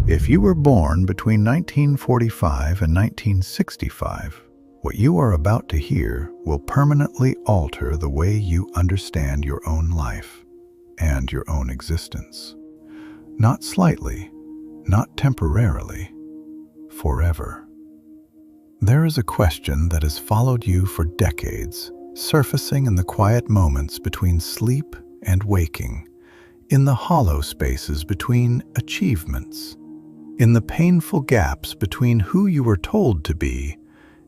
If you were born between 1945 and 1965, what you are about to hear will permanently alter the way you understand your own life and your own existence. Not slightly, not temporarily, forever. There is a question that has followed you for decades, surfacing in the quiet moments between sleep and waking, in the hollow spaces between achievements, in the painful gaps between who you were told to be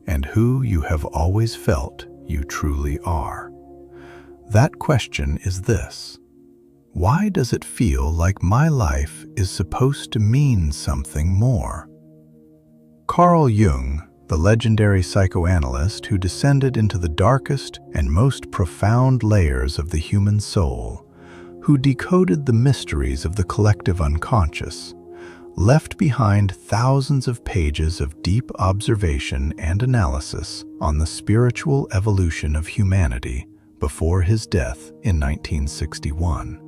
and who you have always felt you truly are. That question is this: why does it feel like my life is supposed to mean something more? Carl Jung, the legendary psychoanalyst who descended into the darkest and most profound layers of the human soul, who decoded the mysteries of the collective unconscious, left behind thousands of pages of deep observation and analysis on the spiritual evolution of humanity before his death in 1961.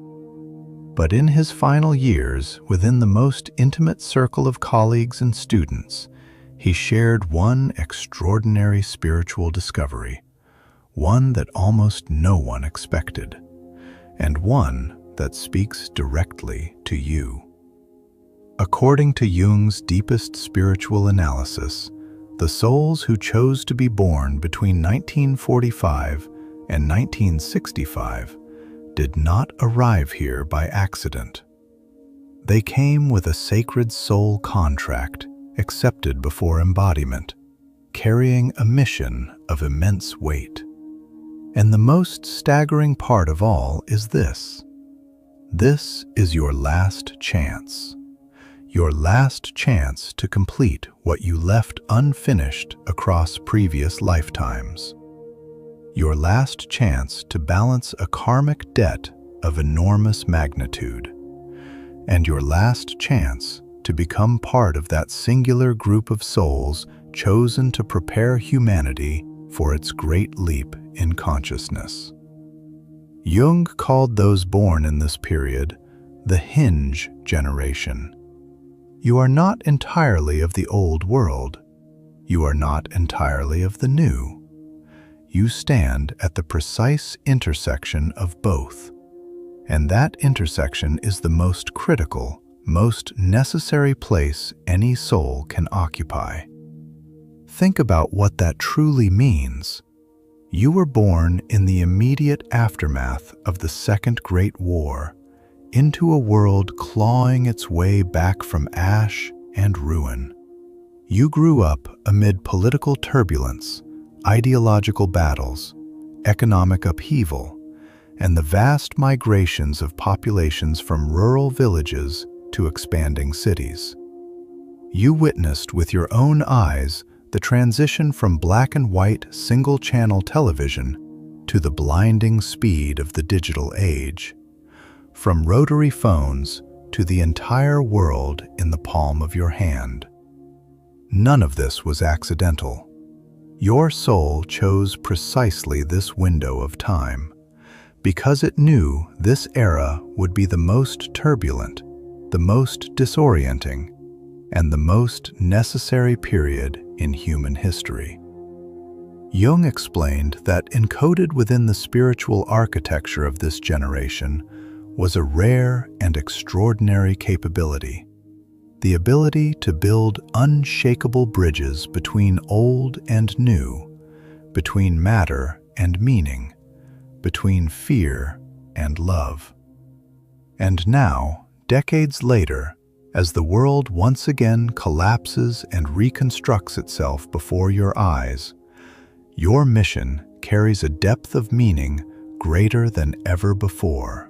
But in his final years, within the most intimate circle of colleagues and students, he shared one extraordinary spiritual discovery, one that almost no one expected, and one that speaks directly to you. According to Jung's deepest spiritual analysis, the souls who chose to be born between 1945 and 1965 did not arrive here by accident. They came with a sacred soul contract accepted before embodiment, carrying a mission of immense weight. And the most staggering part of all is this: this is your last chance. Your last chance to complete what you left unfinished across previous lifetimes. Your last chance to balance a karmic debt of enormous magnitude. And your last chance to become part of that singular group of souls chosen to prepare humanity for its great leap in consciousness. Jung called those born in this period the hinge generation. You are not entirely of the old world. You are not entirely of the new. You stand at the precise intersection of both. And that intersection is the most critical, most necessary place any soul can occupy. Think about what that truly means. You were born in the immediate aftermath of the Second Great War, into a world clawing its way back from ash and ruin. You grew up amid political turbulence, ideological battles, economic upheaval, and the vast migrations of populations from rural villages to expanding cities. You witnessed with your own eyes the transition from black and white single-channel television to the blinding speed of the digital age, from rotary phones to the entire world in the palm of your hand. None of this was accidental. Your soul chose precisely this window of time, because it knew this era would be the most turbulent, the most disorienting, and the most necessary period in human history. Jung explained that encoded within the spiritual architecture of this generation was a rare and extraordinary capability, the ability to build unshakable bridges between old and new, between matter and meaning, between fear and love. And now, decades later, as the world once again collapses and reconstructs itself before your eyes, your mission carries a depth of meaning greater than ever before.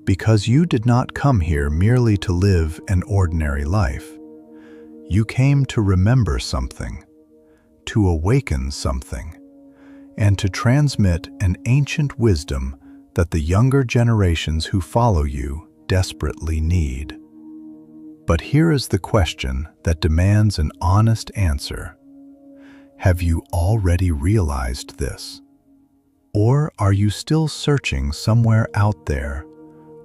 Because you did not come here merely to live an ordinary life. You came to remember something, to awaken something, and to transmit an ancient wisdom that the younger generations who follow you desperately need. But here is the question that demands an honest answer. Have you already realized this? Or are you still searching somewhere out there,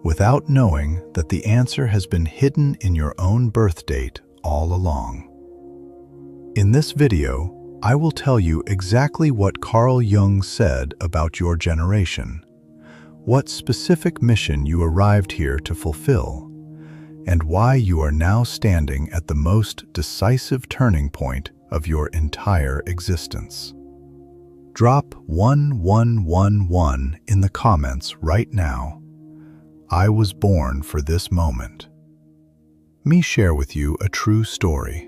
without knowing that the answer has been hidden in your own birth date all along. In this video, I will tell you exactly what Carl Jung said about your generation, what specific mission you arrived here to fulfill, and why you are now standing at the most decisive turning point of your entire existence. Drop 1111 in the comments right now. I was born for this moment. Me share with you a true story.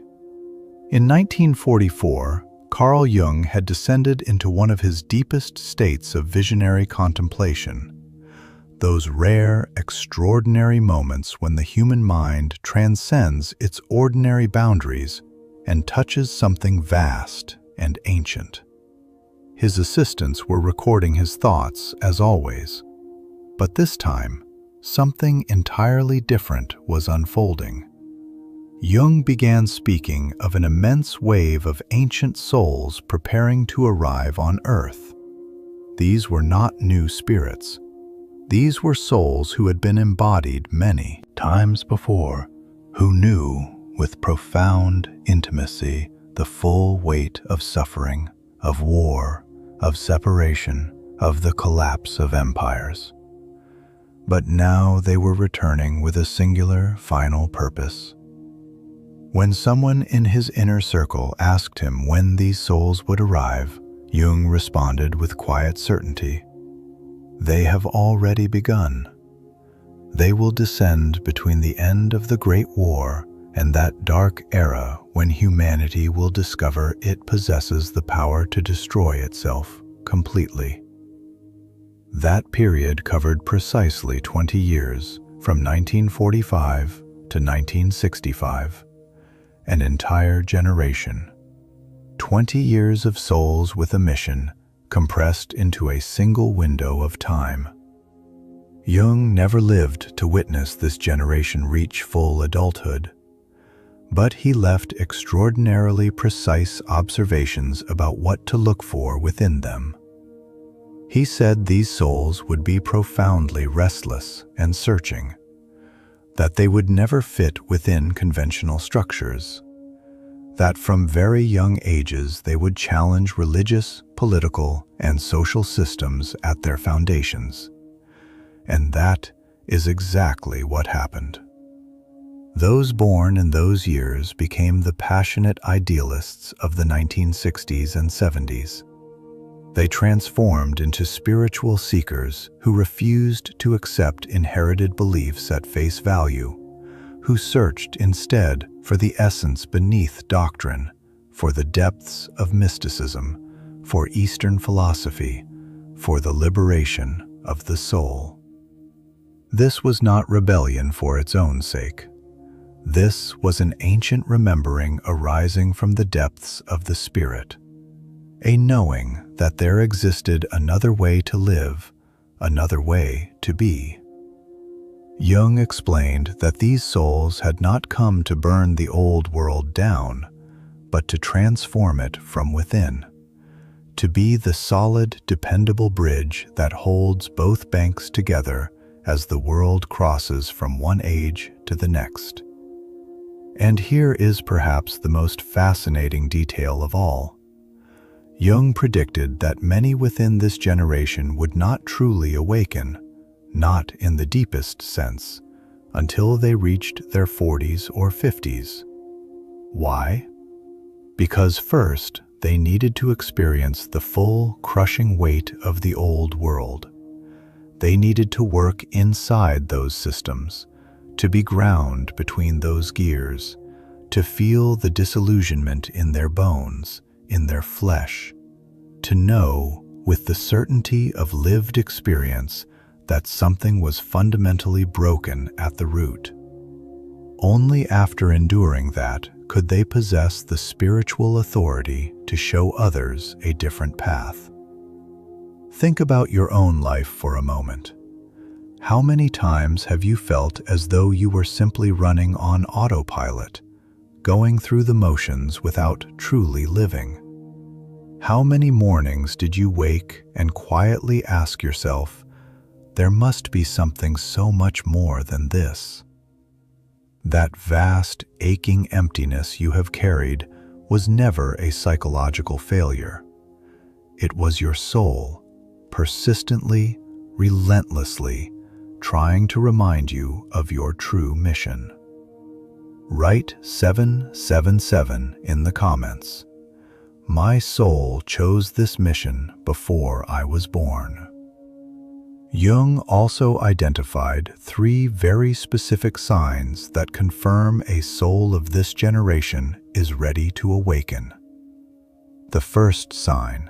In 1944, Carl Jung had descended into one of his deepest states of visionary contemplation. Those rare, extraordinary moments when the human mind transcends its ordinary boundaries and touches something vast and ancient. His assistants were recording his thoughts, as always. But this time, something entirely different was unfolding. Jung began speaking of an immense wave of ancient souls preparing to arrive on Earth. These were not new spirits. These were souls who had been embodied many times before, who knew with profound intimacy the full weight of suffering, of war, of separation, of the collapse of empires. But now they were returning with a singular, final purpose. When someone in his inner circle asked him when these souls would arrive, Jung responded with quiet certainty, "They have already begun. They will descend between the end of the Great War and that dark era when humanity will discover it possesses the power to destroy itself completely." That period covered precisely 20 years, from 1945 to 1965, an entire generation. 20 years of souls with a mission, compressed into a single window of time. Jung never lived to witness this generation reach full adulthood, but he left extraordinarily precise observations about what to look for within them. He said these souls would be profoundly restless and searching, that they would never fit within conventional structures, that from very young ages they would challenge religious, political, and social systems at their foundations. And that is exactly what happened. Those born in those years became the passionate idealists of the 1960s and 70s. They transformed into spiritual seekers who refused to accept inherited beliefs at face value, who searched instead for the essence beneath doctrine, for the depths of mysticism, for Eastern philosophy, for the liberation of the soul. This was not rebellion for its own sake. This was an ancient remembering arising from the depths of the spirit, a knowing that there existed another way to live, another way to be. Jung explained that these souls had not come to burn the old world down, but to transform it from within, to be the solid, dependable bridge that holds both banks together as the world crosses from one age to the next. And here is perhaps the most fascinating detail of all. Jung predicted that many within this generation would not truly awaken, not in the deepest sense, until they reached their 40s or 50s. Why? Because first, they needed to experience the full, crushing weight of the old world. They needed to work inside those systems, to be ground between those gears, to feel the disillusionment in their bones, in their flesh, to know with the certainty of lived experience that something was fundamentally broken at the root. Only after enduring that could they possess the spiritual authority to show others a different path. Think about your own life for a moment. How many times have you felt as though you were simply running on autopilot, going through the motions without truly living? How many mornings did you wake and quietly ask yourself, there must be something so much more than this. That vast, aching emptiness you have carried was never a psychological failure. It was your soul, persistently, relentlessly, trying to remind you of your true mission. Write 777 in the comments. My soul chose this mission before I was born. Jung also identified 3 very specific signs that confirm a soul of this generation is ready to awaken. The first sign,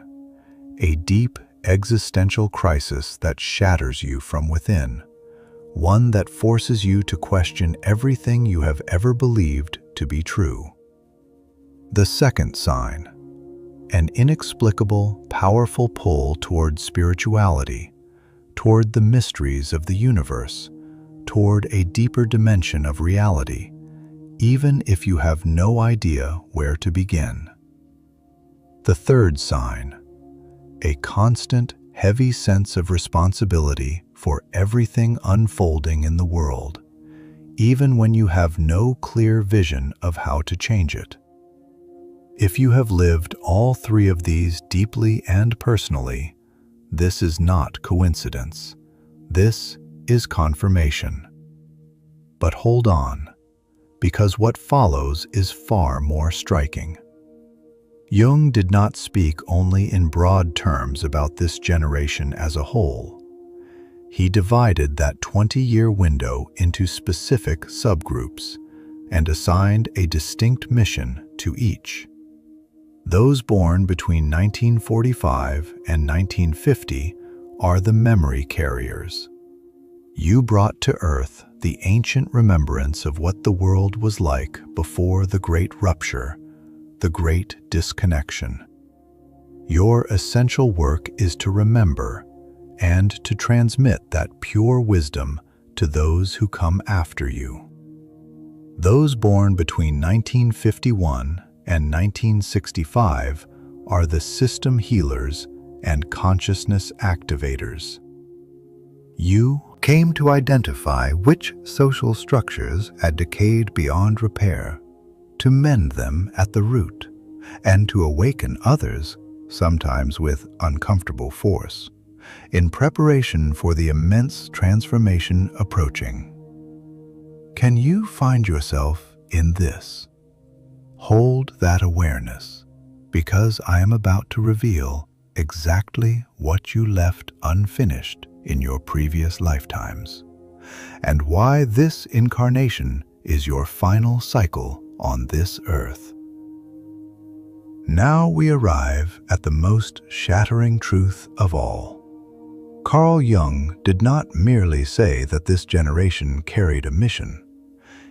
a deep existential crisis that shatters you from within, one that forces you to question everything you have ever believed to be true. The second sign, an inexplicable, powerful pull toward spirituality, toward the mysteries of the universe, toward a deeper dimension of reality, even if you have no idea where to begin. The third sign, a constant, heavy sense of responsibility for everything unfolding in the world, even when you have no clear vision of how to change it. If you have lived all 3 of these deeply and personally, this is not coincidence. This is confirmation. But hold on, because what follows is far more striking. Jung did not speak only in broad terms about this generation as a whole. He divided that 20-year window into specific subgroups and assigned a distinct mission to each. Those born between 1945 and 1950 are the memory carriers. You brought to Earth the ancient remembrance of what the world was like before the Great Rupture, the Great Disconnection. Your essential work is to remember and to transmit that pure wisdom to those who come after you. Those born between 1951 and 1965 are the system healers and consciousness activators. You came to identify which social structures had decayed beyond repair, to mend them at the root, and to awaken others, sometimes with uncomfortable force, in preparation for the immense transformation approaching. Can you find yourself in this? Hold that awareness, because I am about to reveal exactly what you left unfinished in your previous lifetimes, and why this incarnation is your final cycle on this earth. Now we arrive at the most shattering truth of all. Carl Jung did not merely say that this generation carried a mission.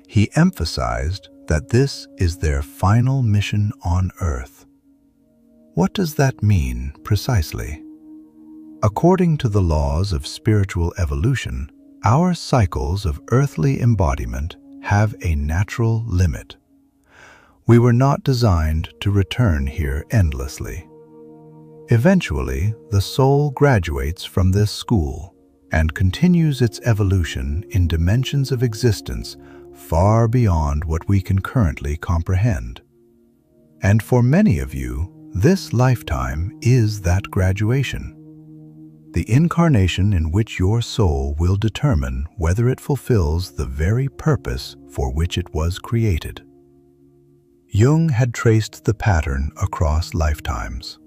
He emphasized that this is their final mission on Earth. What does that mean precisely? According to the laws of spiritual evolution, our cycles of earthly embodiment have a natural limit. We were not designed to return here endlessly. Eventually, the soul graduates from this school and continues its evolution in dimensions of existence far beyond what we can currently comprehend. And for many of you, this lifetime is that graduation. The incarnation in which your soul will determine whether it fulfills the very purpose for which it was created. Jung had traced the pattern across lifetimes.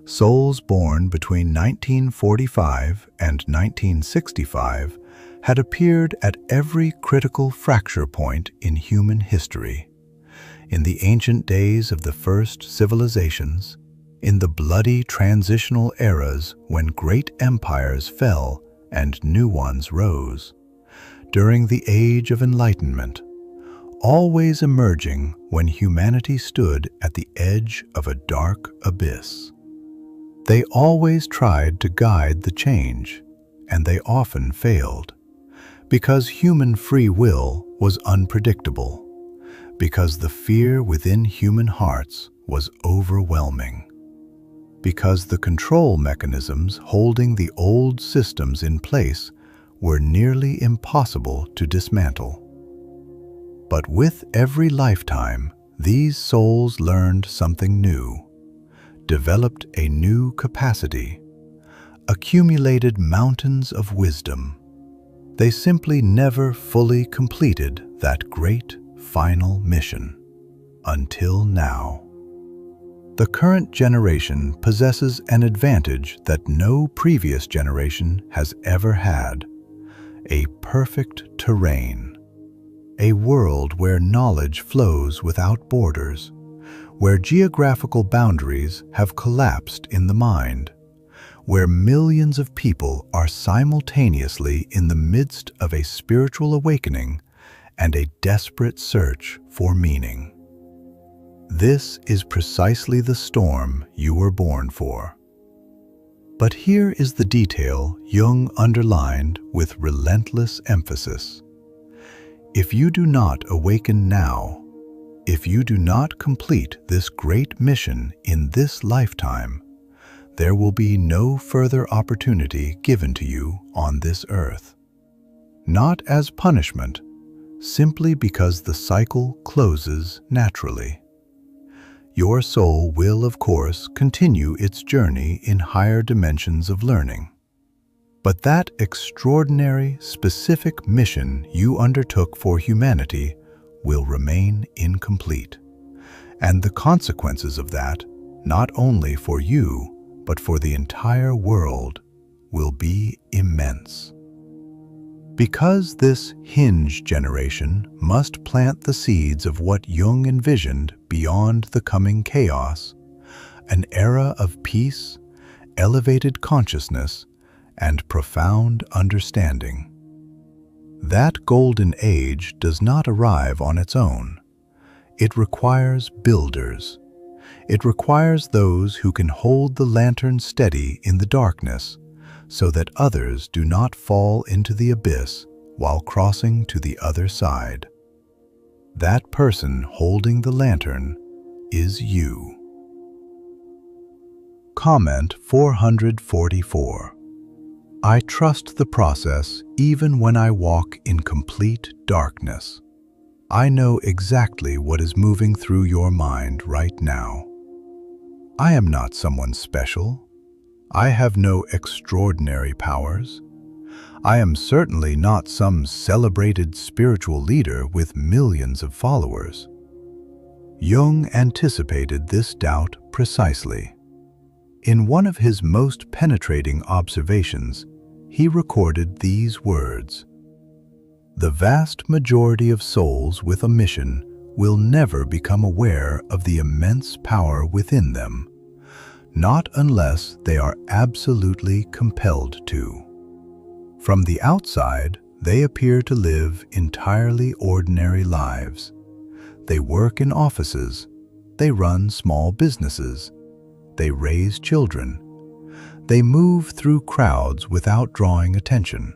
Souls born between 1945 and 1965 had appeared at every critical fracture point in human history. In the ancient days of the first civilizations, in the bloody transitional eras when great empires fell and new ones rose, during the Age of Enlightenment, always emerging when humanity stood at the edge of a dark abyss. They always tried to guide the change, and they often failed, because human free will was unpredictable, because the fear within human hearts was overwhelming. because the control mechanisms holding the old systems in place were nearly impossible to dismantle. But with every lifetime, these souls learned something new, developed a new capacity, accumulated mountains of wisdom. They simply never fully completed that great final mission, until now. The current generation possesses an advantage that no previous generation has ever had: a perfect terrain, a world where knowledge flows without borders, where geographical boundaries have collapsed in the mind, where millions of people are simultaneously in the midst of a spiritual awakening and a desperate search for meaning. This is precisely the storm you were born for. But here is the detail Jung underlined with relentless emphasis. If you do not awaken now, if you do not complete this great mission in this lifetime, there will be no further opportunity given to you on this earth. Not as punishment, simply because the cycle closes naturally. Your soul will, of course, continue its journey in higher dimensions of learning. But that extraordinary, specific mission you undertook for humanity will remain incomplete. And the consequences of that, not only for you, but for the entire world, will be immense. Because this hinge generation must plant the seeds of what Jung envisioned beyond the coming chaos, an era of peace, elevated consciousness, and profound understanding. That golden age does not arrive on its own. It requires builders. It requires those who can hold the lantern steady in the darkness, so that others do not fall into the abyss while crossing to the other side. That person holding the lantern is you. Comment 444. I trust the process even when I walk in complete darkness. I know exactly what is moving through your mind right now. I am not someone special. I have no extraordinary powers. I am certainly not some celebrated spiritual leader with millions of followers. Jung anticipated this doubt precisely. In one of his most penetrating observations, he recorded these words: "The vast majority of souls with a mission will never become aware of the immense power within them, not unless they are absolutely compelled to. From the outside, they appear to live entirely ordinary lives. They work in offices, they run small businesses, they raise children, they move through crowds without drawing attention.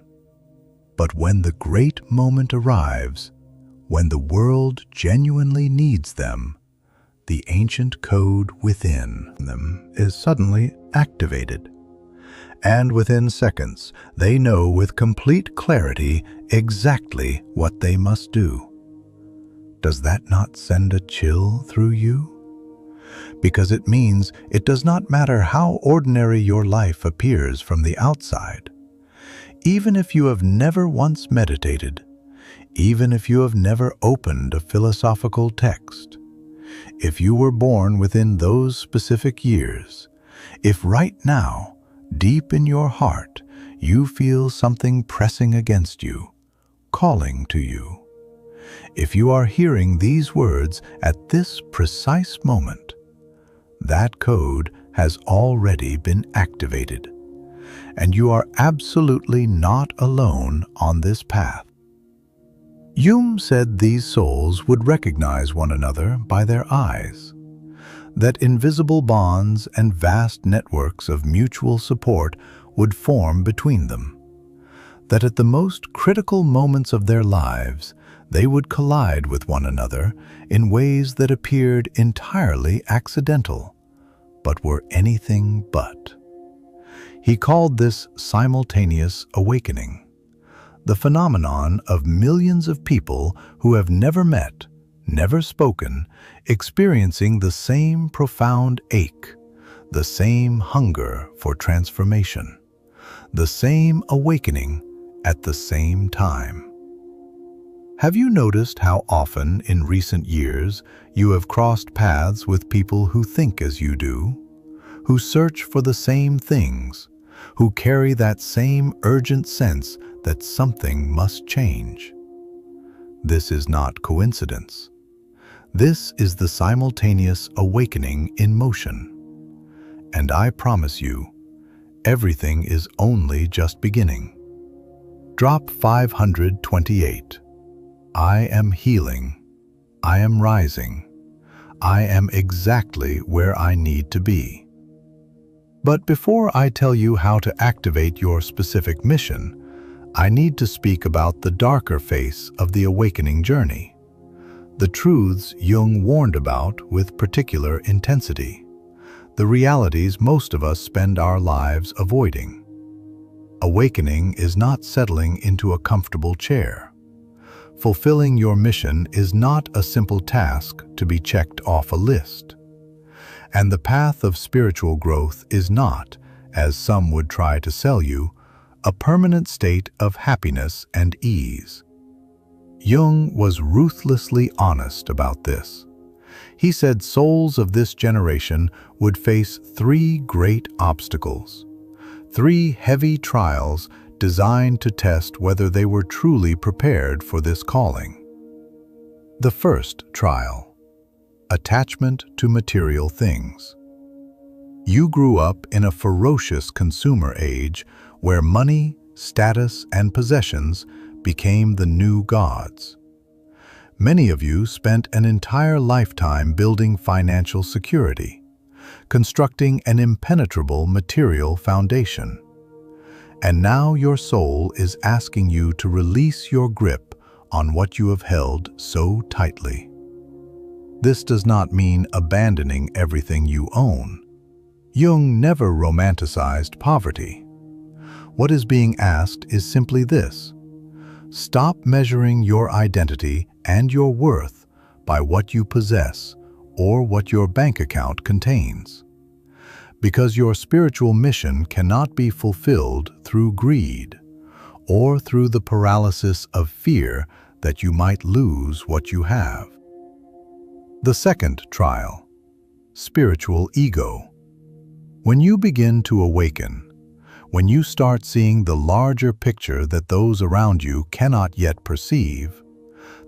But when the great moment arrives, when the world genuinely needs them, the ancient code within them is suddenly activated. And within seconds, they know with complete clarity exactly what they must do." Does that not send a chill through you? Because it means it does not matter how ordinary your life appears from the outside. Even if you have never once meditated, even if you have never opened a philosophical text, if you were born within those specific years, if right now, deep in your heart, you feel something pressing against you, calling to you, if you are hearing these words at this precise moment, that code has already been activated, and you are absolutely not alone on this path. Jung said these souls would recognize one another by their eyes, that invisible bonds and vast networks of mutual support would form between them, that at the most critical moments of their lives, they would collide with one another in ways that appeared entirely accidental, but were anything but. He called this simultaneous awakening, the phenomenon of millions of people who have never met, never spoken, experiencing the same profound ache, the same hunger for transformation, the same awakening at the same time. Have you noticed how often in recent years you have crossed paths with people who think as you do, who search for the same things, who carry that same urgent sense that something must change? This is not coincidence. This is the simultaneous awakening in motion. And I promise you, everything is only just beginning. Drop 528. I am healing. I am rising. I am exactly where I need to be. But before I tell you how to activate your specific mission, I need to speak about the darker face of the awakening journey, the truths Jung warned about with particular intensity, the realities most of us spend our lives avoiding. Awakening is not settling into a comfortable chair. Fulfilling your mission is not a simple task to be checked off a list. And the path of spiritual growth is not, as some would try to sell you, a permanent state of happiness and ease. Jung was ruthlessly honest about this. He said souls of this generation would face 3 great obstacles, 3 heavy trials designed to test whether they were truly prepared for this calling. The first trial: attachment to material things. You grew up in a ferocious consumer age where money, status, and possessions became the new gods. Many of you spent an entire lifetime building financial security, constructing an impenetrable material foundation. And now your soul is asking you to release your grip on what you have held so tightly. This does not mean abandoning everything you own. Jung never romanticized poverty. What is being asked is simply this: stop measuring your identity and your worth by what you possess or what your bank account contains. Because your spiritual mission cannot be fulfilled through greed or through the paralysis of fear that you might lose what you have. The second trial: spiritual ego. When you begin to awaken, when you start seeing the larger picture that those around you cannot yet perceive,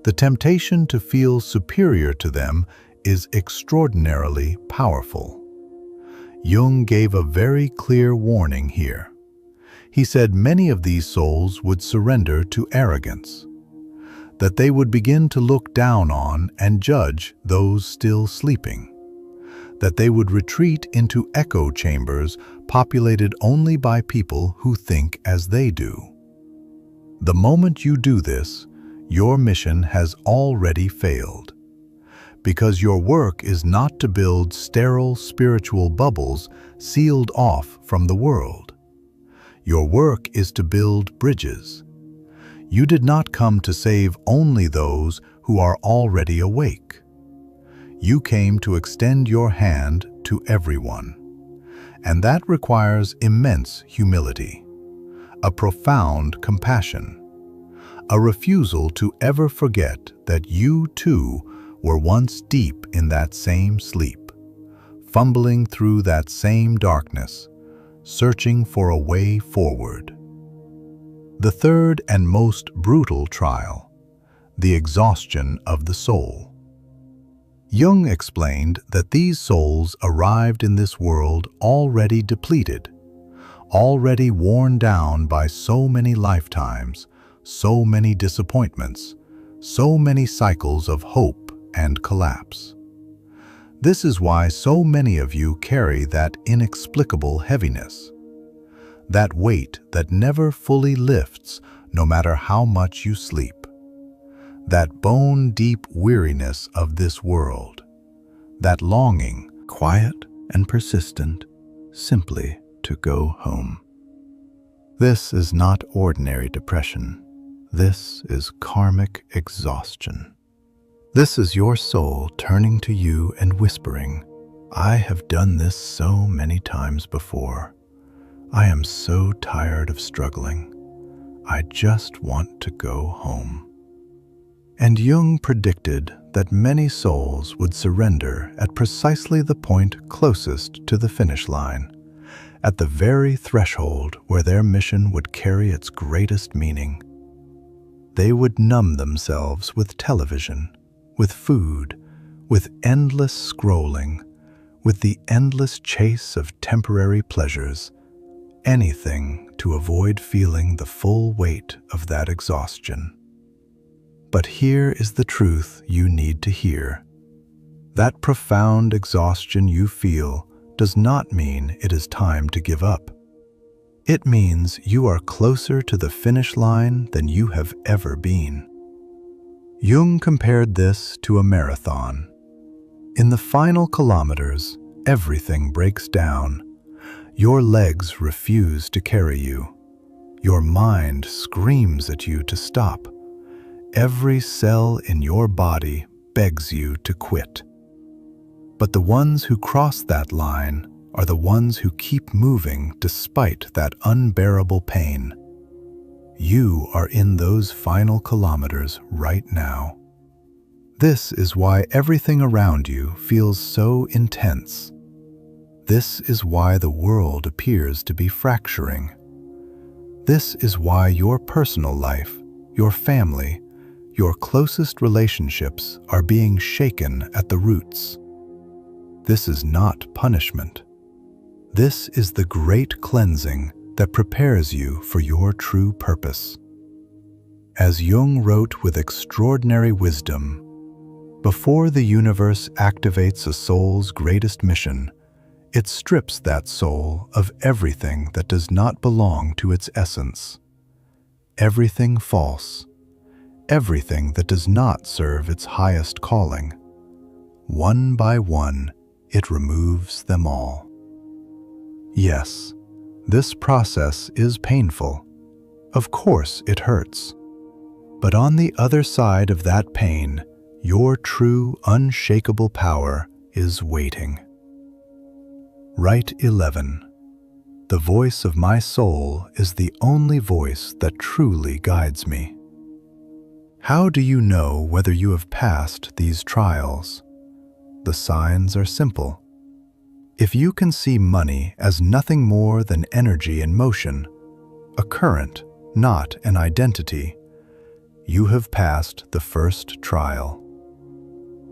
the temptation to feel superior to them is extraordinarily powerful. Jung gave a very clear warning here. He said many of these souls would surrender to arrogance, that they would begin to look down on and judge those still sleeping, that they would retreat into echo chambers populated only by people who think as they do. The moment you do this, your mission has already failed, because your work is not to build sterile spiritual bubbles sealed off from the world. Your work is to build bridges. You did not come to save only those who are already awake. You came to extend your hand to everyone. And that requires immense humility, a profound compassion, a refusal to ever forget that you too were once deep in that same sleep, fumbling through that same darkness, searching for a way forward. The third and most brutal trial: the exhaustion of the soul. Jung explained that these souls arrived in this world already depleted, already worn down by so many lifetimes, so many disappointments, so many cycles of hope and collapse. This is why so many of you carry that inexplicable heaviness, that weight that never fully lifts no matter how much you sleep, that bone-deep weariness of this world, that longing, quiet and persistent simply to go home. This is not ordinary depression. This is karmic exhaustion. This is your soul turning to you and whispering, "I have done this so many times before. I am so tired of struggling. I just want to go home." And Jung predicted that many souls would surrender at precisely the point closest to the finish line, at the very threshold where their mission would carry its greatest meaning. They would numb themselves with television, with food, with endless scrolling, with the endless chase of temporary pleasures, anything to avoid feeling the full weight of that exhaustion. But here is the truth you need to hear. That profound exhaustion you feel does not mean it is time to give up. It means you are closer to the finish line than you have ever been. Jung compared this to a marathon. In the final kilometers, everything breaks down. Your legs refuse to carry you. Your mind screams at you to stop. Every cell in your body begs you to quit. But the ones who cross that line are the ones who keep moving despite that unbearable pain. You are in those final kilometers right now. This is why everything around you feels so intense. This is why the world appears to be fracturing. This is why your personal life, your family, your closest relationships are being shaken at the roots. This is not punishment. This is the great cleansing that prepares you for your true purpose. As Jung wrote with extraordinary wisdom, before the universe activates a soul's greatest mission, it strips that soul of everything that does not belong to its essence. Everything false, everything that does not serve its highest calling. One by one, it removes them all. Yes, this process is painful. Of course it hurts. But on the other side of that pain, your true, unshakable power is waiting. Rite 11. The voice of my soul is the only voice that truly guides me. How do you know whether you have passed these trials? The signs are simple. If you can see money as nothing more than energy in motion, a current, not an identity, you have passed the first trial.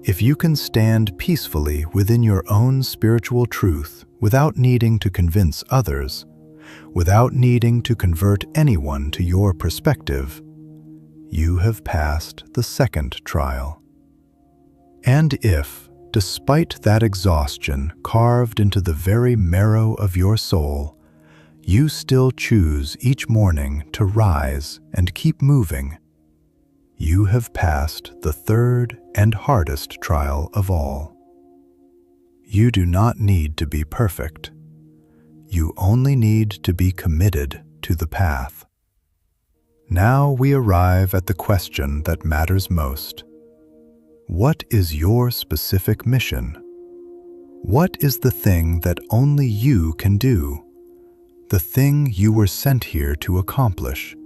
If you can stand peacefully within your own spiritual truth without needing to convince others, without needing to convert anyone to your perspective, you have passed the second trial. And if, despite that exhaustion carved into the very marrow of your soul, you still choose each morning to rise and keep moving, you have passed the third and hardest trial of all. You do not need to be perfect. You only need to be committed to the path. Now we arrive at the question that matters most. What is your specific mission? What is the thing that only you can do? The thing you were sent here to accomplish,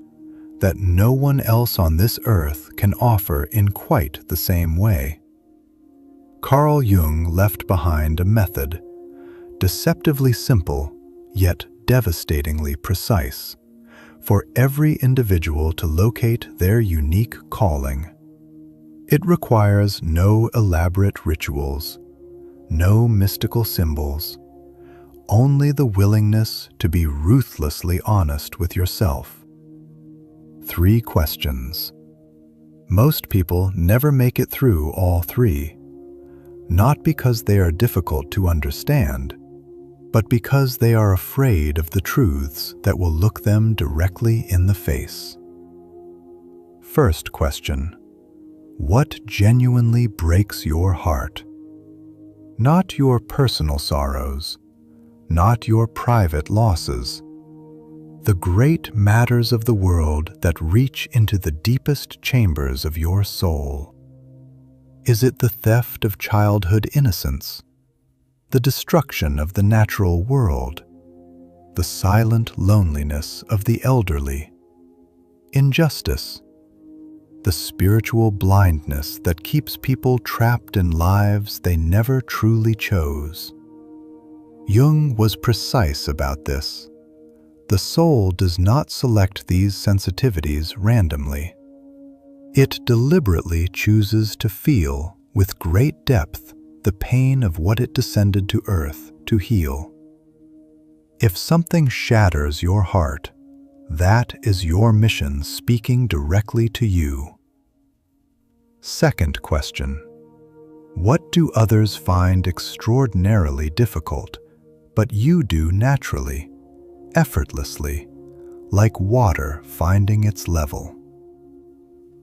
that no one else on this earth can offer in quite the same way. Carl Jung left behind a method, deceptively simple, yet devastatingly precise, for every individual to locate their unique calling. It requires no elaborate rituals, no mystical symbols, only the willingness to be ruthlessly honest with yourself. 3 questions. Most people never make it through all 3, not because they are difficult to understand, but because they are afraid of the truths that will look them directly in the face. First question. What genuinely breaks your heart? Not your personal sorrows, not your private losses. The great matters of the world that reach into the deepest chambers of your soul. Is it the theft of childhood innocence, the destruction of the natural world, the silent loneliness of the elderly, injustice, the spiritual blindness that keeps people trapped in lives they never truly chose? Jung was precise about this. The soul does not select these sensitivities randomly. It deliberately chooses to feel, with great depth, the pain of what it descended to earth to heal. If something shatters your heart, that is your mission speaking directly to you. Second question: what do others find extraordinarily difficult, but you do naturally, effortlessly, like water finding its level?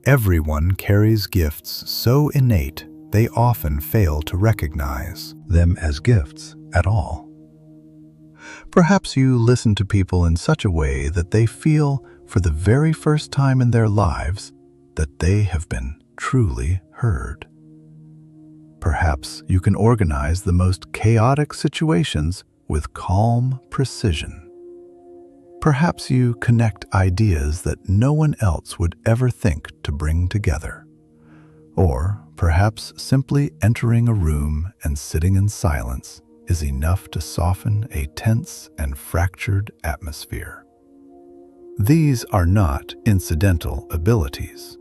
Everyone carries gifts so innate they often fail to recognize them as gifts at all. Perhaps you listen to people in such a way that they feel, for the very first time in their lives, that they have been truly heard. Perhaps you can organize the most chaotic situations with calm precision. Perhaps you connect ideas that no one else would ever think to bring together. Or perhaps simply entering a room and sitting in silence is enough to soften a tense and fractured atmosphere. These are not incidental abilities.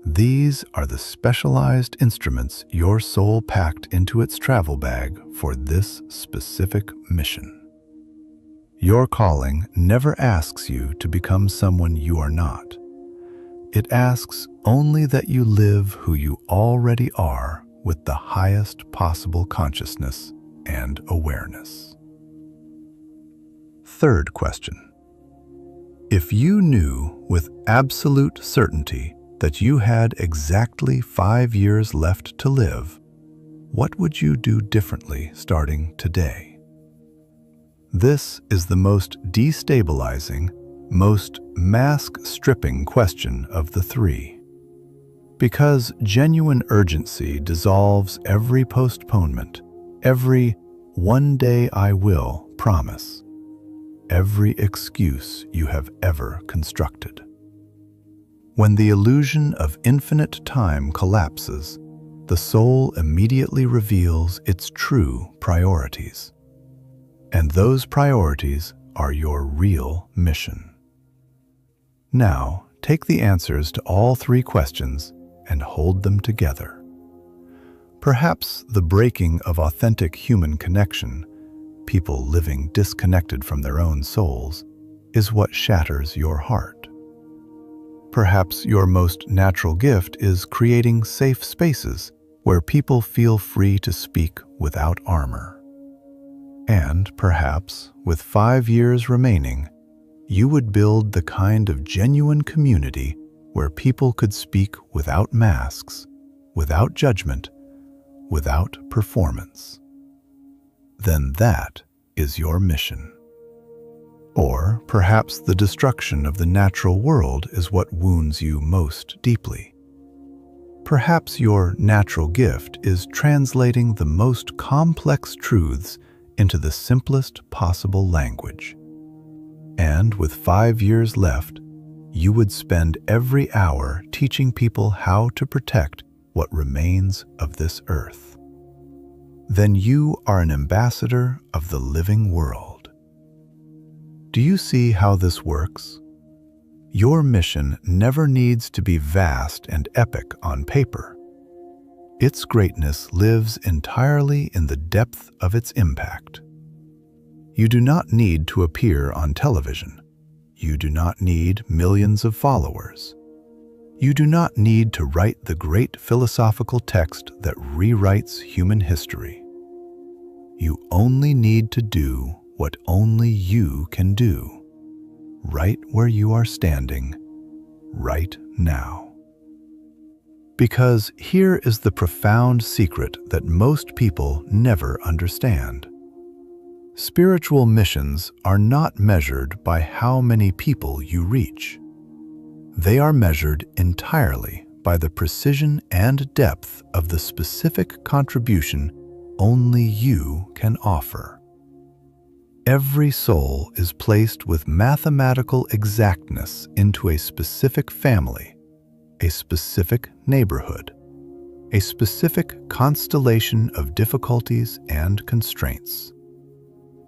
These are the specialized instruments your soul packed into its travel bag for this specific mission. Your calling never asks you to become someone you are not. It asks only that you live who you already are with the highest possible consciousness and awareness. Third question: if you knew with absolute certainty that you had exactly 5 years left to live, what would you do differently starting today? This is the most destabilizing, most mask-stripping question of the three. Because genuine urgency dissolves every postponement, every "one day I will" promise, every excuse you have ever constructed. When the illusion of infinite time collapses, the soul immediately reveals its true priorities. And those priorities are your real mission. Now, take the answers to all three questions and hold them together. Perhaps the breaking of authentic human connection, people living disconnected from their own souls, is what shatters your heart. Perhaps your most natural gift is creating safe spaces where people feel free to speak without armor. And perhaps, with 5 years remaining, you would build the kind of genuine community where people could speak without masks, without judgment, without performance. Then that is your mission. Or perhaps the destruction of the natural world is what wounds you most deeply. Perhaps your natural gift is translating the most complex truths into the simplest possible language. And with 5 years left, you would spend every hour teaching people how to protect what remains of this earth. Then you are an ambassador of the living world. Do you see how this works? Your mission never needs to be vast and epic on paper. Its greatness lives entirely in the depth of its impact. You do not need to appear on television. You do not need millions of followers. You do not need to write the great philosophical text that rewrites human history. You only need to do what only you can do, right where you are standing, right now. Because here is the profound secret that most people never understand. Spiritual missions are not measured by how many people you reach. They are measured entirely by the precision and depth of the specific contribution only you can offer. Every soul is placed with mathematical exactness into a specific family, a specific neighborhood, a specific constellation of difficulties and constraints.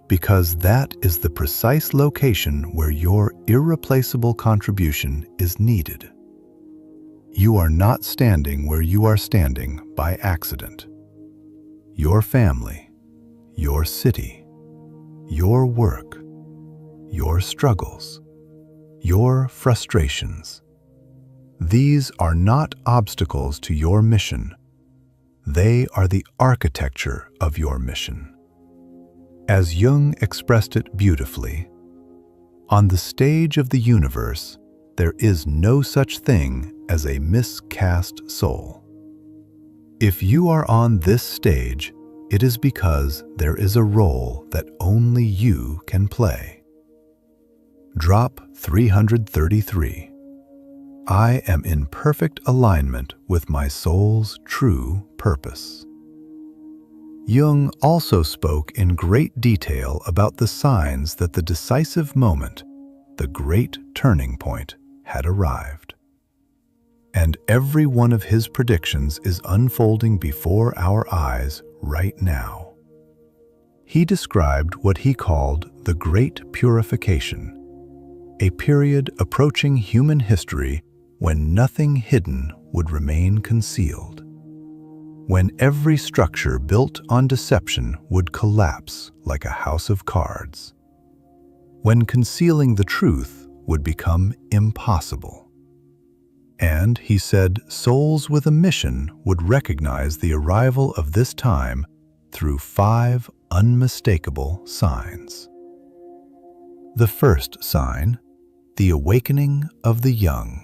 Because that is the precise location where your irreplaceable contribution is needed. You are not standing where you are standing by accident. Your family, your city, your work, your struggles, your frustrations. These are not obstacles to your mission. They are the architecture of your mission. As Jung expressed it beautifully, on the stage of the universe, there is no such thing as a miscast soul. If you are on this stage, it is because there is a role that only you can play. Drop 333. I am in perfect alignment with my soul's true purpose. Jung also spoke in great detail about the signs that the decisive moment, the great turning point, had arrived. And every one of his predictions is unfolding before our eyes right now. He described what he called the Great Purification, a period approaching human history when nothing hidden would remain concealed, when every structure built on deception would collapse like a house of cards, when concealing the truth would become impossible. And he said souls with a mission would recognize the arrival of this time through 5 unmistakable signs. The first sign, the awakening of the young.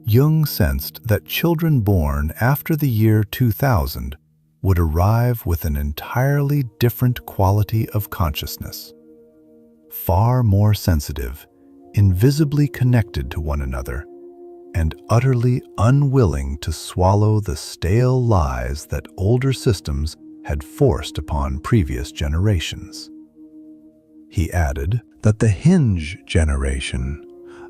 Jung sensed that children born after the year 2000 would arrive with an entirely different quality of consciousness, far more sensitive, invisibly connected to one another, and utterly unwilling to swallow the stale lies that older systems had forced upon previous generations. He added that the hinge generation,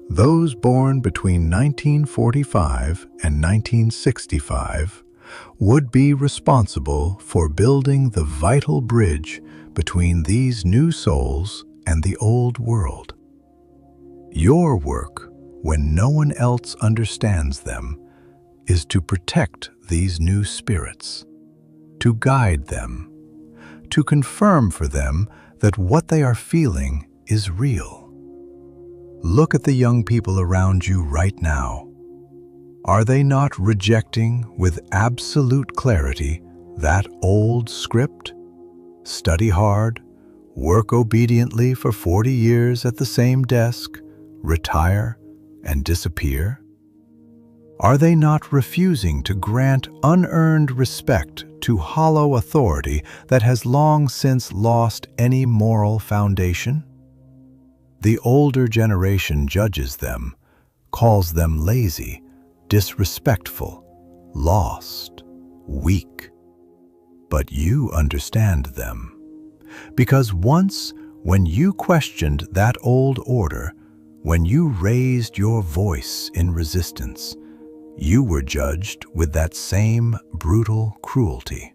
those born between 1945 and 1965, would be responsible for building the vital bridge between these new souls and the old world. Your work, when no one else understands them, is to protect these new spirits, to guide them, to confirm for them that what they are feeling is real. Look at the young people around you right now. Are they not rejecting with absolute clarity that old script? Study hard, work obediently for 40 years at the same desk, retire, and disappear? Are they not refusing to grant unearned respect to hollow authority that has long since lost any moral foundation? The older generation judges them, calls them lazy, disrespectful, lost, weak. But you understand them, because once, when you questioned that old order, when you raised your voice in resistance, you were judged with that same brutal cruelty.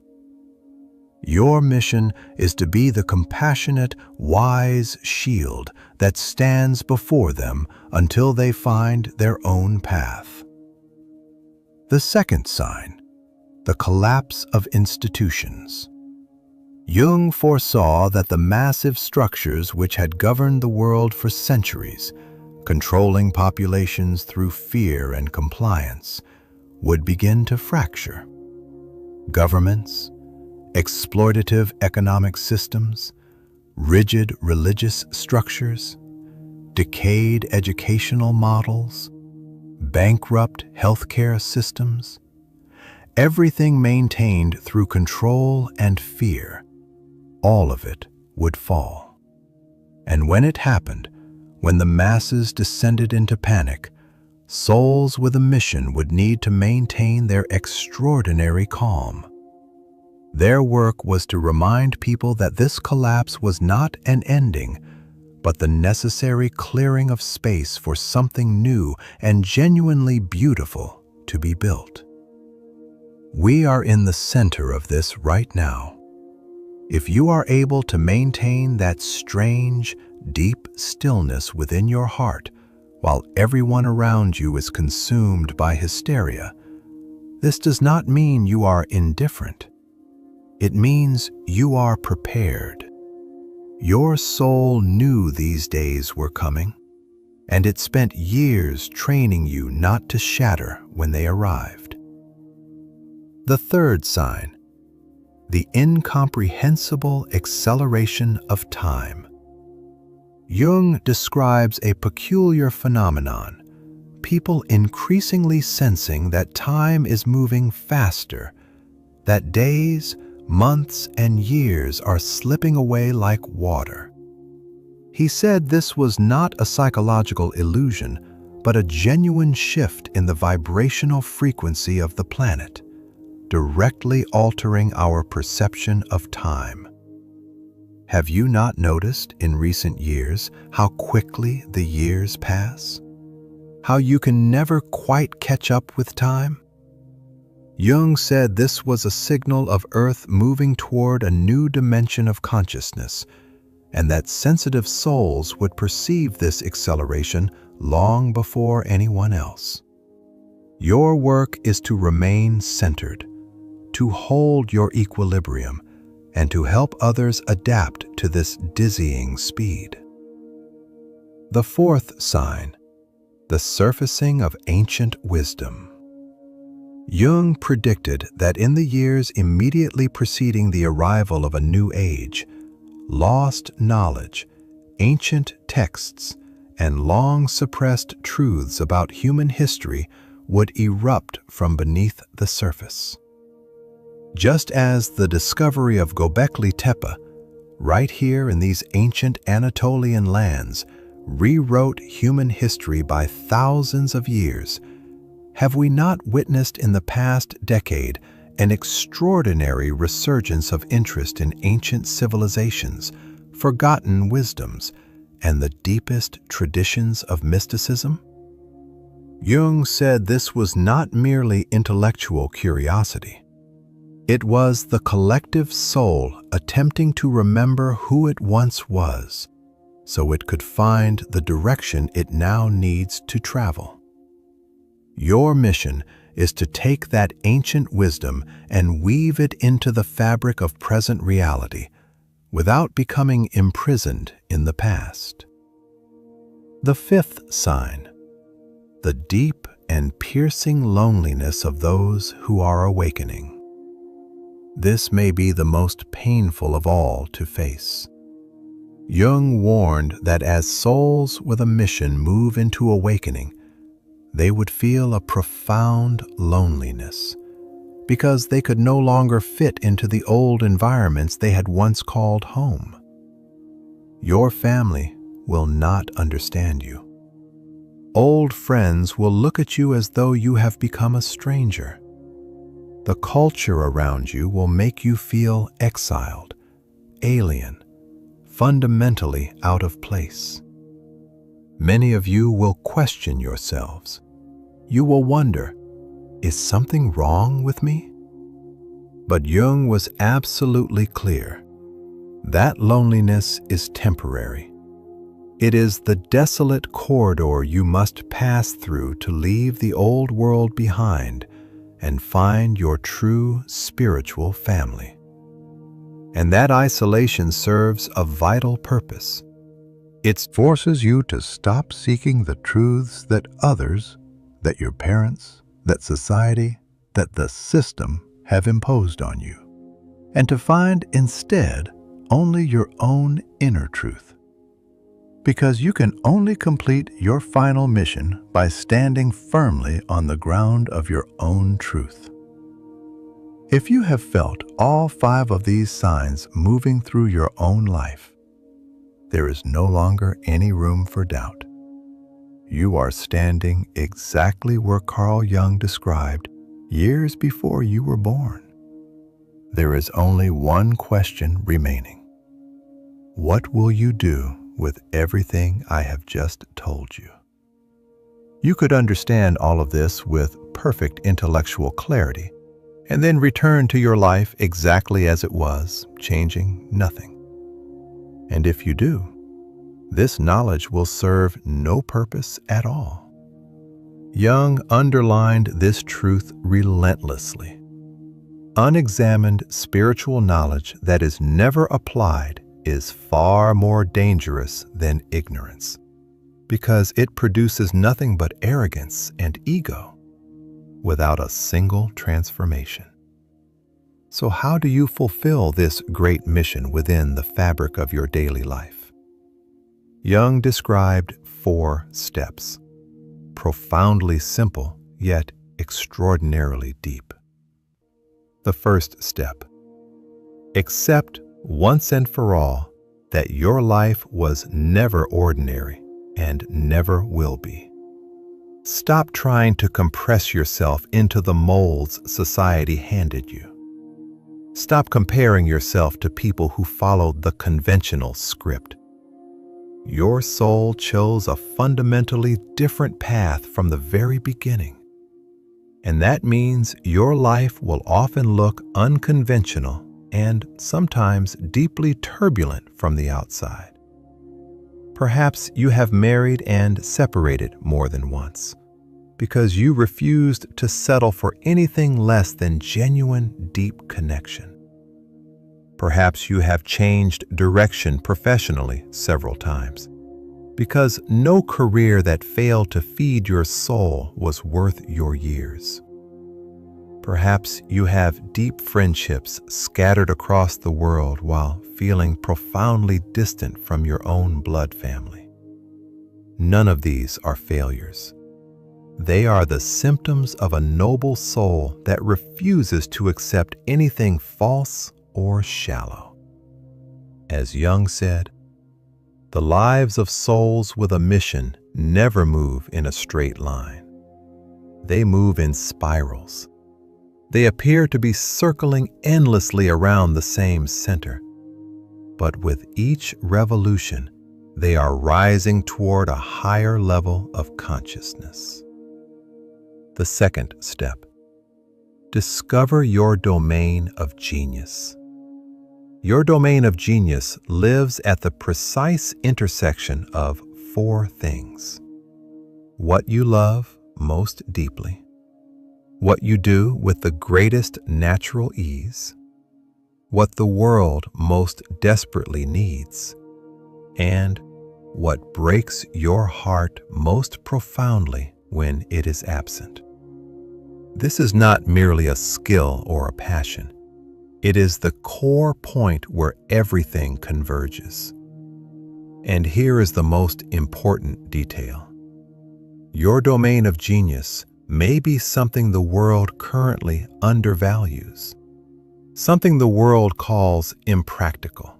Your mission is to be the compassionate, wise shield that stands before them until they find their own path. The second sign, the collapse of institutions. Jung foresaw that the massive structures which had governed the world for centuries, controlling populations through fear and compliance, would begin to fracture. Governments, exploitative economic systems, rigid religious structures, decayed educational models, bankrupt healthcare systems, everything maintained through control and fear, all of it would fall. And when it happened, when the masses descended into panic, souls with a mission would need to maintain their extraordinary calm. Their work was to remind people that this collapse was not an ending, but the necessary clearing of space for something new and genuinely beautiful to be built. We are in the center of this right now. If you are able to maintain that strange, deep stillness within your heart while everyone around you is consumed by hysteria, this does not mean you are indifferent. It means you are prepared. Your soul knew these days were coming, and it spent years training you not to shatter when they arrived. The third sign, the incomprehensible acceleration of time. Jung describes a peculiar phenomenon, people increasingly sensing that time is moving faster, that days, months, and years are slipping away like water. He said this was not a psychological illusion, but a genuine shift in the vibrational frequency of the planet, directly altering our perception of time. Have you not noticed in recent years how quickly the years pass? How you can never quite catch up with time? Jung said this was a signal of Earth moving toward a new dimension of consciousness, and that sensitive souls would perceive this acceleration long before anyone else. Your work is to remain centered, to hold your equilibrium, and to help others adapt to this dizzying speed. The fourth sign, the surfacing of ancient wisdom. Jung predicted that in the years immediately preceding the arrival of a new age, lost knowledge, ancient texts, and long-suppressed truths about human history would erupt from beneath the surface. Just as the discovery of Göbekli Tepe, right here in these ancient Anatolian lands, rewrote human history by thousands of years, have we not witnessed in the past decade an extraordinary resurgence of interest in ancient civilizations, forgotten wisdoms, and the deepest traditions of mysticism? Jung said this was not merely intellectual curiosity. It was the collective soul attempting to remember who it once was, so it could find the direction it now needs to travel. Your mission is to take that ancient wisdom and weave it into the fabric of present reality, without becoming imprisoned in the past. The fifth sign, the deep and piercing loneliness of those who are awakening. This may be the most painful of all to face. Jung warned that as souls with a mission move into awakening, they would feel a profound loneliness, because they could no longer fit into the old environments they had once called home. Your family will not understand you. Old friends will look at you as though you have become a stranger. The culture around you will make you feel exiled, alien, fundamentally out of place. Many of you will question yourselves. You will wonder, is something wrong with me? But Jung was absolutely clear. That loneliness is temporary. It is the desolate corridor you must pass through to leave the old world behind and find your true spiritual family. And that isolation serves a vital purpose. It forces you to stop seeking the truths that others, that your parents, that society, that the system have imposed on you, and to find instead only your own inner truth. because you can only complete your final mission by standing firmly on the ground of your own truth. If you have felt all 5 of these signs moving through your own life, there is no longer any room for doubt. You are standing exactly where Carl Jung described years before you were born. There is only one question remaining. What will you do with everything I have just told you? You could understand all of this with perfect intellectual clarity, and then return to your life exactly as it was, changing nothing. And if you do, this knowledge will serve no purpose at all. Jung underlined this truth relentlessly. Unexamined spiritual knowledge that is never applied is far more dangerous than ignorance, because it produces nothing but arrogance and ego without a single transformation. So how do you fulfill this great mission within the fabric of your daily life? Jung described 4 steps, profoundly simple yet extraordinarily deep. The first step: accept once and for all that your life was never ordinary and never will be. Stop trying to compress yourself into the molds society handed you. Stop comparing yourself to people who followed the conventional script. Your soul chose a fundamentally different path from the very beginning. And that means your life will often look unconventional and sometimes deeply turbulent from the outside. Perhaps you have married and separated more than once because you refused to settle for anything less than genuine, deep connection. Perhaps you have changed direction professionally several times because no career that failed to feed your soul was worth your years. Perhaps you have deep friendships scattered across the world while feeling profoundly distant from your own blood family. None of these are failures. They are the symptoms of a noble soul that refuses to accept anything false or shallow. As Jung said, the lives of souls with a mission never move in a straight line. They move in spirals. They appear to be circling endlessly around the same center, but with each revolution, they are rising toward a higher level of consciousness. The second step: discover your domain of genius. Your domain of genius lives at the precise intersection of 4 things: what you love most deeply, what you do with the greatest natural ease, what the world most desperately needs, and what breaks your heart most profoundly when it is absent. This is not merely a skill or a passion. It is the core point where everything converges. And here is the most important detail. Your domain of genius may be something the world currently undervalues, something the world calls impractical,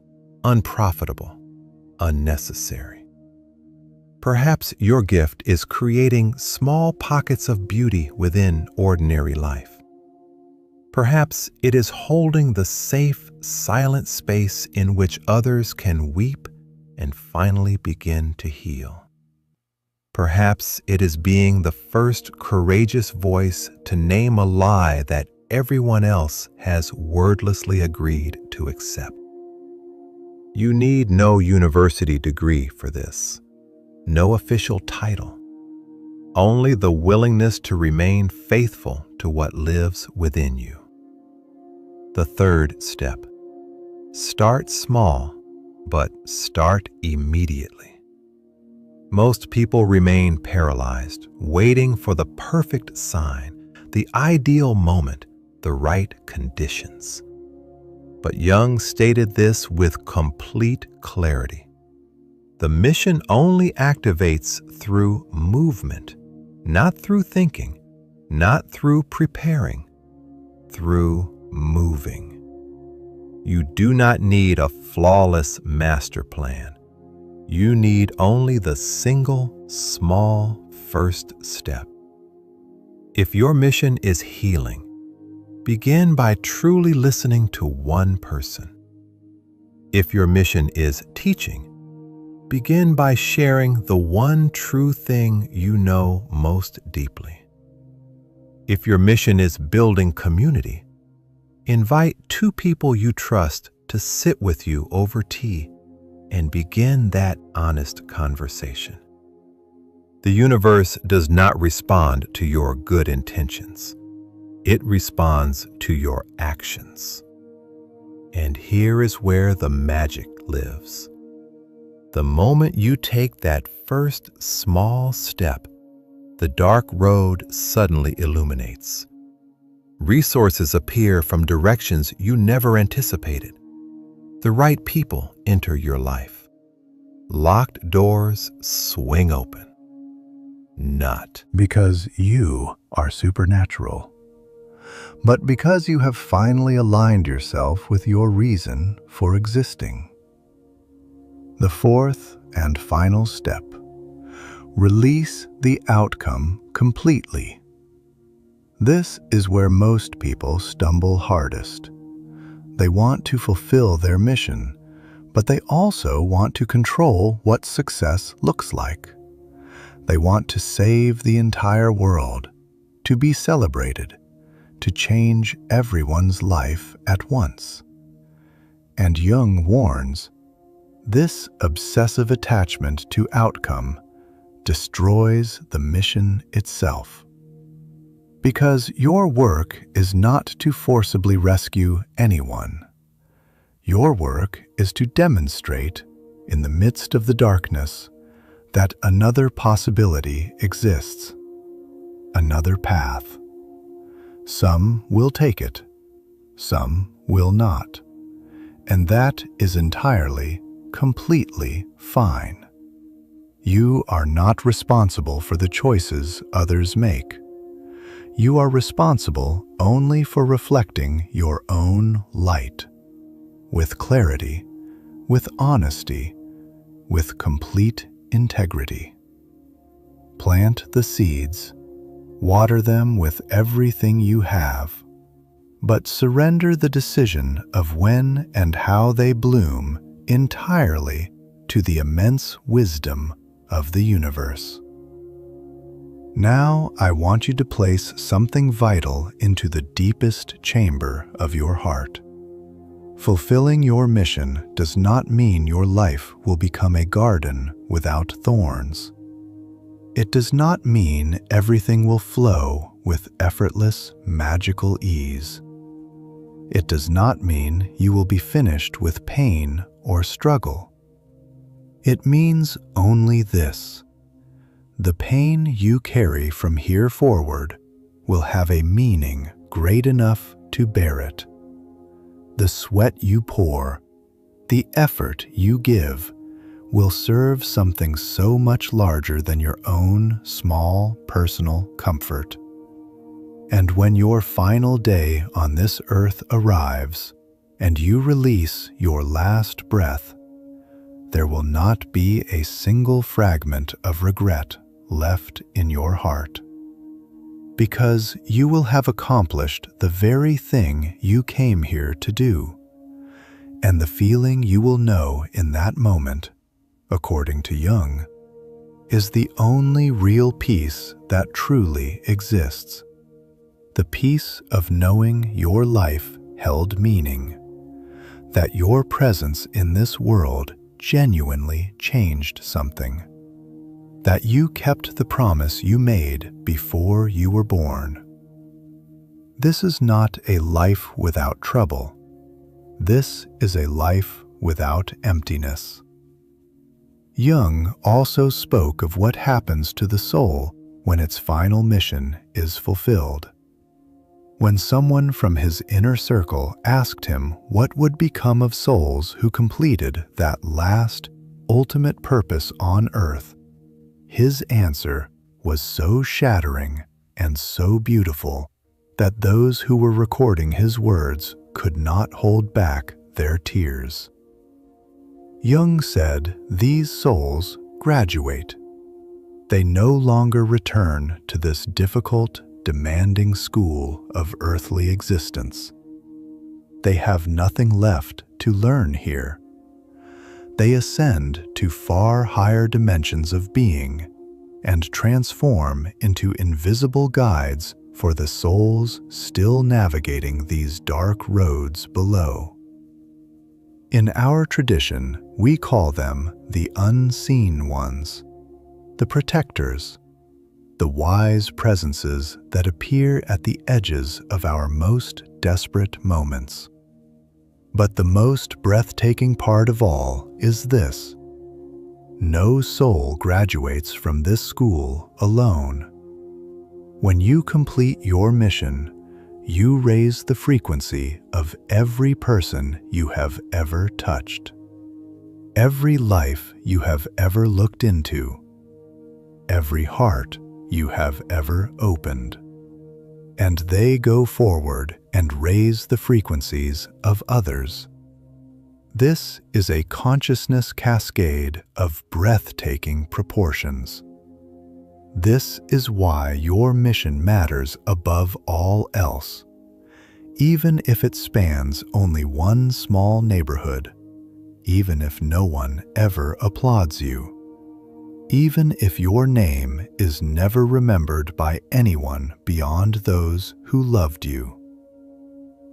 unprofitable, unnecessary. Perhaps your gift is creating small pockets of beauty within ordinary life. Perhaps it is holding the safe, silent space in which others can weep and finally begin to heal. Perhaps it is being the first courageous voice to name a lie that everyone else has wordlessly agreed to accept. You need no university degree for this, no official title, only the willingness to remain faithful to what lives within you. The third step: start small, but start immediately. Most people remain paralyzed, waiting for the perfect sign, the ideal moment, the right conditions. But Jung stated this with complete clarity. The mission only activates through movement, not through thinking, not through preparing, through moving. You do not need a flawless master plan. You need only the single, small first step. If your mission is healing, begin by truly listening to one person. If your mission is teaching, begin by sharing the one true thing you know most deeply. If your mission is building community, invite two people you trust to sit with you over tea and begin that honest conversation. The universe does not respond to your good intentions. It responds to your actions. And here is where the magic lives. The moment you take that first small step, the dark road suddenly illuminates. Resources appear from directions you never anticipated. The right people enter your life. Locked doors swing open. Not because you are supernatural, but because you have finally aligned yourself with your reason for existing. The fourth and final step: release the outcome completely. This is where most people stumble hardest. They want to fulfill their mission, but they also want to control what success looks like. They want to save the entire world, to be celebrated, to change everyone's life at once. And Jung warns, this obsessive attachment to outcome destroys the mission itself. Because your work is not to forcibly rescue anyone. Your work is to demonstrate, in the midst of the darkness, that another possibility exists, another path. Some will take it, some will not, and that is entirely, completely fine. You are not responsible for the choices others make. You are responsible only for reflecting your own light, with clarity, with honesty, with complete integrity. Plant the seeds, water them with everything you have, but surrender the decision of when and how they bloom entirely to the immense wisdom of the universe. Now I want you to place something vital into the deepest chamber of your heart. Fulfilling your mission does not mean your life will become a garden without thorns. It does not mean everything will flow with effortless, magical ease. It does not mean you will be finished with pain or struggle. It means only this: the pain you carry from here forward will have a meaning great enough to bear it. The sweat you pour, the effort you give, will serve something so much larger than your own small personal comfort. And when your final day on this earth arrives, and you release your last breath, there will not be a single fragment of regret left in your heart. Because you will have accomplished the very thing you came here to do. And the feeling you will know in that moment, according to Jung, is the only real peace that truly exists. The peace of knowing your life held meaning, that your presence in this world genuinely changed something, that you kept the promise you made before you were born. This is not a life without trouble. This is a life without emptiness. Jung also spoke of what happens to the soul when its final mission is fulfilled. When someone from his inner circle asked him what would become of souls who completed that last, ultimate purpose on earth, his answer was so shattering and so beautiful that those who were recording his words could not hold back their tears. Jung said these souls graduate. They no longer return to this difficult, demanding school of earthly existence. They have nothing left to learn here. They ascend to far higher dimensions of being and transform into invisible guides for the souls still navigating these dark roads below. In our tradition, we call them the unseen ones, the protectors, the wise presences that appear at the edges of our most desperate moments. But the most breathtaking part of all is this: no soul graduates from this school alone. When you complete your mission, you raise the frequency of every person you have ever touched, every life you have ever looked into, every heart you have ever opened. And they go forward and raise the frequencies of others. This is a consciousness cascade of breathtaking proportions. This is why your mission matters above all else, even if it spans only one small neighborhood, even if no one ever applauds you, even if your name is never remembered by anyone beyond those who loved you.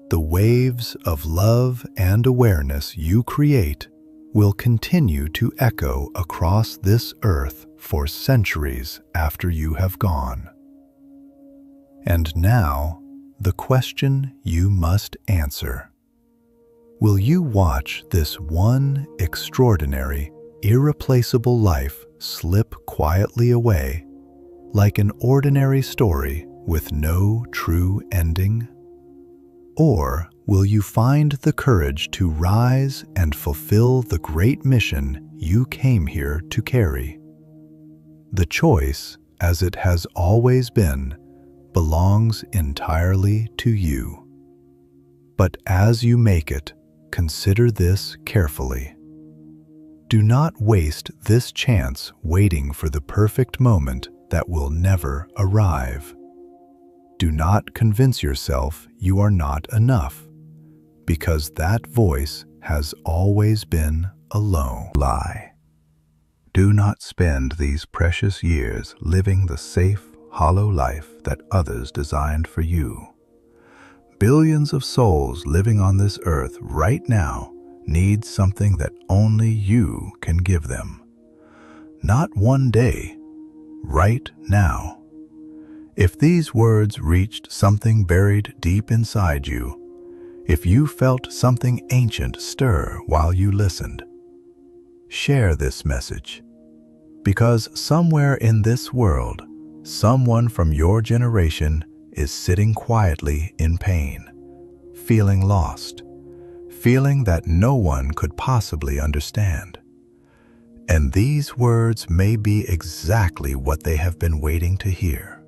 The waves of love and awareness you create will continue to echo across this earth for centuries after you have gone. And now, the question you must answer. Will you watch this one extraordinary, irreplaceable life slip quietly away, like an ordinary story with no true ending? Or will you find the courage to rise and fulfill the great mission you came here to carry? The choice, as it has always been, belongs entirely to you. But as you make it, consider this carefully. Do not waste this chance waiting for the perfect moment that will never arrive. Do not convince yourself you are not enough, because that voice has always been alone. Lie. Do not spend these precious years living the safe, hollow life that others designed for you. Billions of souls living on this earth right now need something that only you can give them. Not one day, right now. If these words reached something buried deep inside you, if you felt something ancient stir while you listened, share this message, because somewhere in this world, someone from your generation is sitting quietly in pain, feeling lost, feeling that no one could possibly understand. And these words may be exactly what they have been waiting to hear.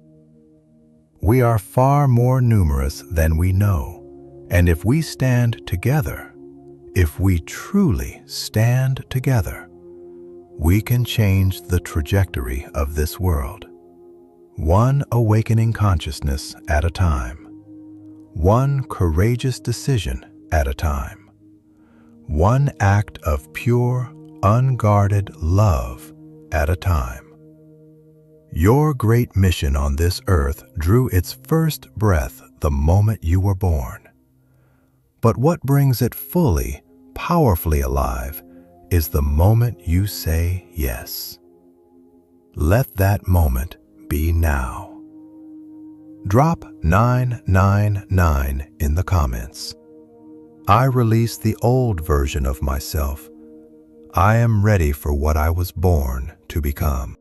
We are far more numerous than we know, and if we stand together, if we truly stand together, we can change the trajectory of this world. One awakening consciousness at a time. One courageous decision at a time. One act of pure, unguarded love at a time. Your great mission on this earth drew its first breath the moment you were born. But what brings it fully, powerfully alive is the moment you say yes. Let that moment be now. Drop 999 in the comments. I release the old version of myself. I am ready for what I was born to become.